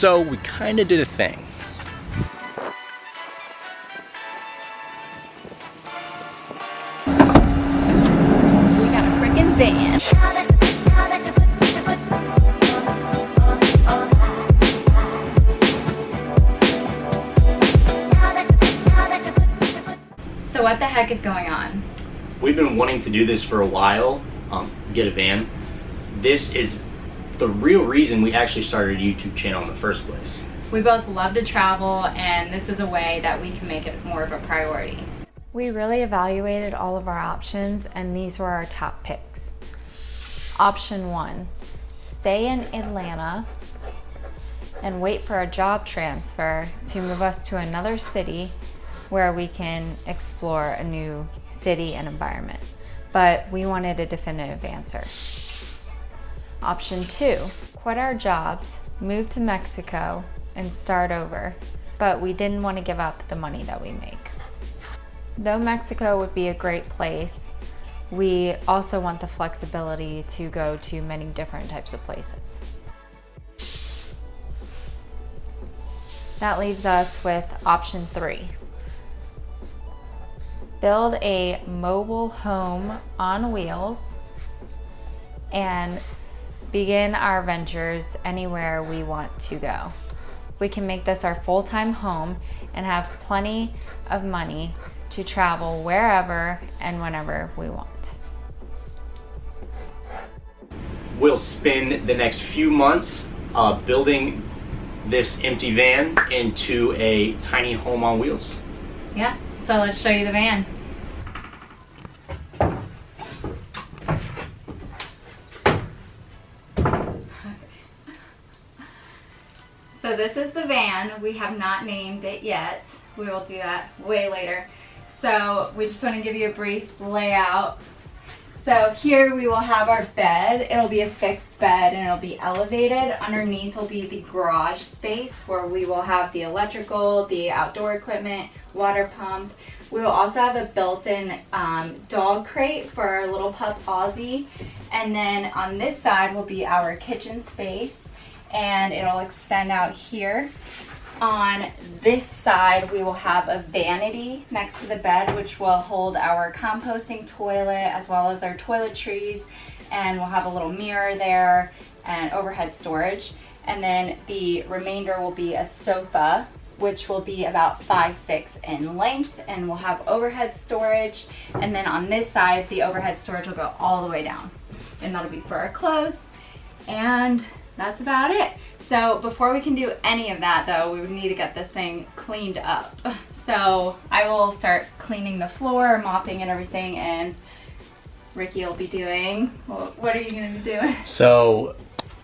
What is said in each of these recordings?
So we kind of did a thing. We got a freaking van. So what the heck is going on? We've been wanting to do this for a while, get a van. This is the real reason we actually started a YouTube channel in the first place. We both love to travel, and this is a way that we can make it more of a priority. We really evaluated all of our options, and these were our top picks. Option 1, stay in Atlanta and wait for a job transfer to move us to another city where we can explore a new city and environment. But we wanted a definitive answer. Option 2, quit our jobs, move to Mexico, and start over, but we didn't want to give up the money that we make. Though Mexico would be a great place, we also want the flexibility to go to many different types of places. That leaves us with option 3. Build a mobile home on wheels and begin our ventures anywhere we want to go. We can make this our full-time home and have plenty of money to travel wherever and whenever we want. We'll spend the next few months building this empty van into a tiny home on wheels. Yeah, so let's show you the van. So this is the van. We have not named it yet. We will do that way later. So we just want to give you a brief layout. So here we will have our bed. It'll be a fixed bed and it'll be elevated. Underneath will be the garage space where we will have the electrical, the outdoor equipment, water pump. We will also have a built-in dog crate for our little pup Aussie. And then on this side will be our kitchen space, and it'll extend out here. On this side, we will have a vanity next to the bed, which will hold our composting toilet as well as our toiletries, and we'll have a little mirror there and overhead storage. And then the remainder will be a sofa, which will be about 5'6" in length, and we'll have overhead storage. And then on this side, the overhead storage will go all the way down, and that'll be for our clothes. And that's about it. So before we can do any of that though, we would need to get this thing cleaned up. So I will start cleaning the floor, mopping and everything, and Ricky will be doing, what are you gonna be doing? So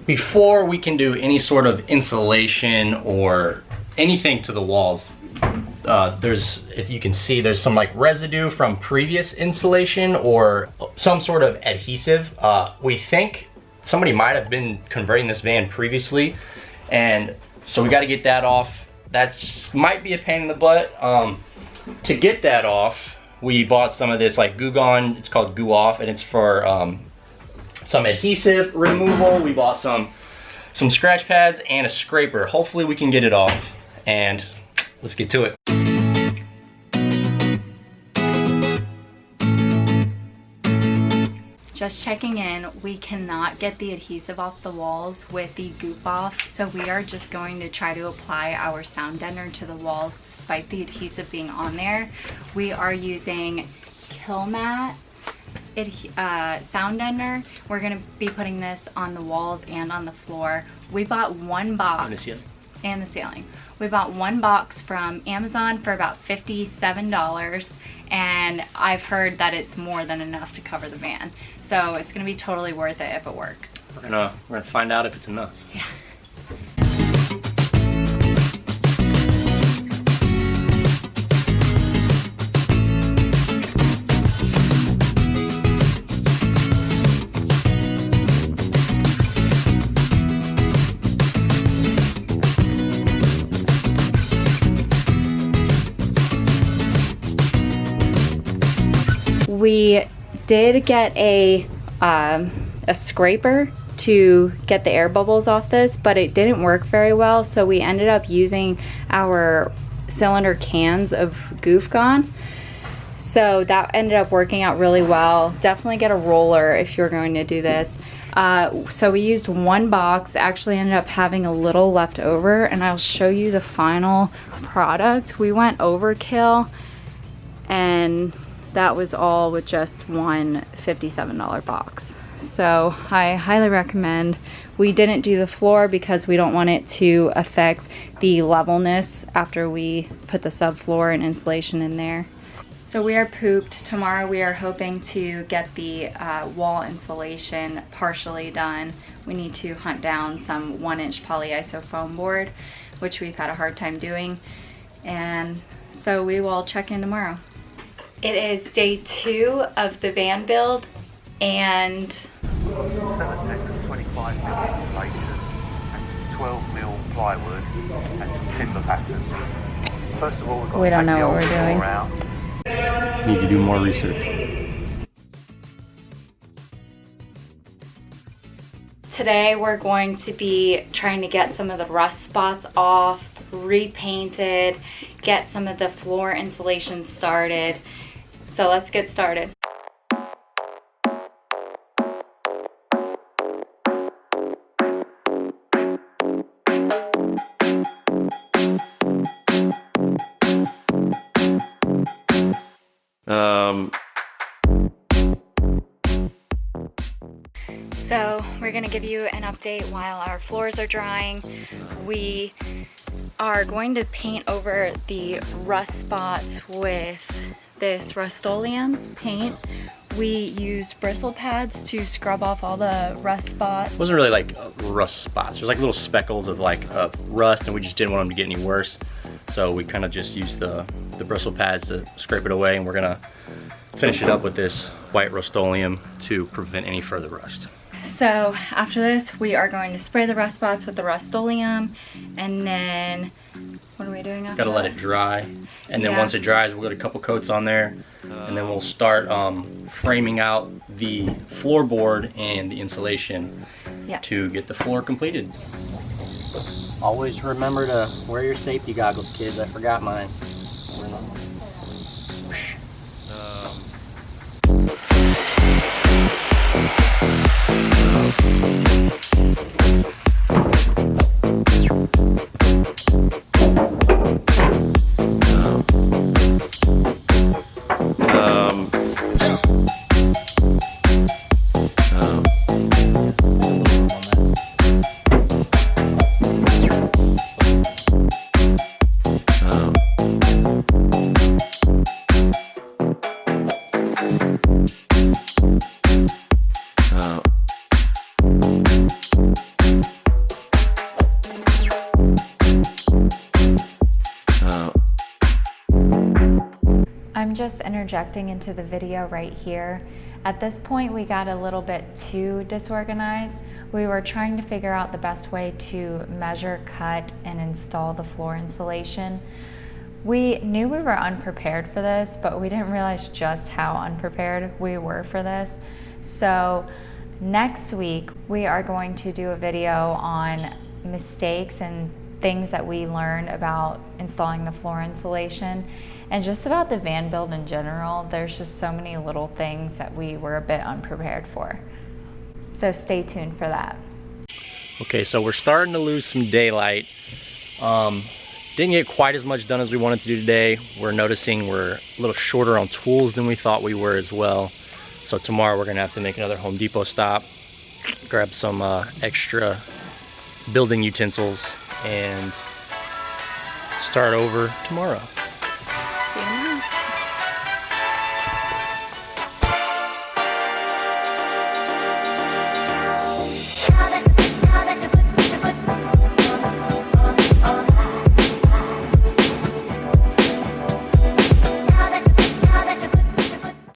before we can do any sort of insulation or anything to the walls, there's, if you can see, there's some like residue from previous insulation or some sort of adhesive. We think somebody might have been converting this van previously, and so we got to get that off. That just might be a pain in the butt. To get that off, we bought some of this like Goo Gone. It's called Goo Off, and it's for some adhesive removal. We bought some scratch pads and a scraper. Hopefully we can get it off, and let's get to it. Just checking in, we cannot get the adhesive off the walls with the Goof Off, so we are just going to try to apply our sound deadener to the walls despite the adhesive being on there. We are using Killmat sound deadener. We're going to be putting this on the walls and on the floor. We bought one box. And the ceiling. We bought one box from Amazon for about $57, and I've heard that it's more than enough to cover the van. So it's gonna be totally worth it if it works. We're gonna find out if it's enough. Yeah. We did get a scraper to get the air bubbles off this, but it didn't work very well, so we ended up using our cylinder cans of Goof Gone. So that ended up working out really well. Definitely get a roller if you're going to do this. So we used one box, actually ended up having a little left over, and I'll show you the final product. We went overkill, and that was all with just one $57 box. So I highly recommend. We didn't do the floor because we don't want it to affect the levelness after we put the subfloor and insulation in there. So we are pooped. Tomorrow we are hoping to get the wall insulation partially done. We need to hunt down some 1-inch polyiso foam board, which we've had a hard time doing. And so we will check in tomorrow. It is day 2 of the van build, and Cellar Tex 25mm insulation and some 12mm plywood and some timber patterns. First of all, we've got we to don't take know the what old we're doing. floor out. Need to do more research. Today we're going to be trying to get some of the rust spots off, repainted, get some of the floor insulation started. So let's get started. So we're gonna give you an update while our floors are drying. We are going to paint over the rust spots with this Rust-Oleum paint. We used bristle pads to scrub off all the rust spots. It wasn't really like rust spots. There's like little speckles of like rust, and we just didn't want them to get any worse. So we kind of just used the bristle pads to scrape it away, and we're gonna finish it up with this white Rust-Oleum to prevent any further rust. So after this, we are going to spray the rust spots with the Rust-Oleum, and then what are we doing after Gotta let that? it dry, and then Yeah. once it dries, we'll get a couple coats on there, and then we'll start framing out the floorboard and the insulation to get the floor completed. Always remember to wear your safety goggles, kids. I forgot mine. I'm just interjecting into the video right here. At this point, we got a little bit too disorganized. We were trying to figure out the best way to measure, cut, and install the floor insulation. We knew we were unprepared for this, but we didn't realize just how unprepared we were for this. So next week, we are going to do a video on mistakes and things that we learned about installing the floor insulation, and just about the van build in general. There's just so many little things that we were a bit unprepared for. So stay tuned for that. Okay, so we're starting to lose some daylight. Didn't get quite as much done as we wanted to do today. We're noticing we're a little shorter on tools than we thought we were as well. So tomorrow we're gonna have to make another Home Depot stop, grab some extra building utensils, and start over tomorrow. See you tomorrow.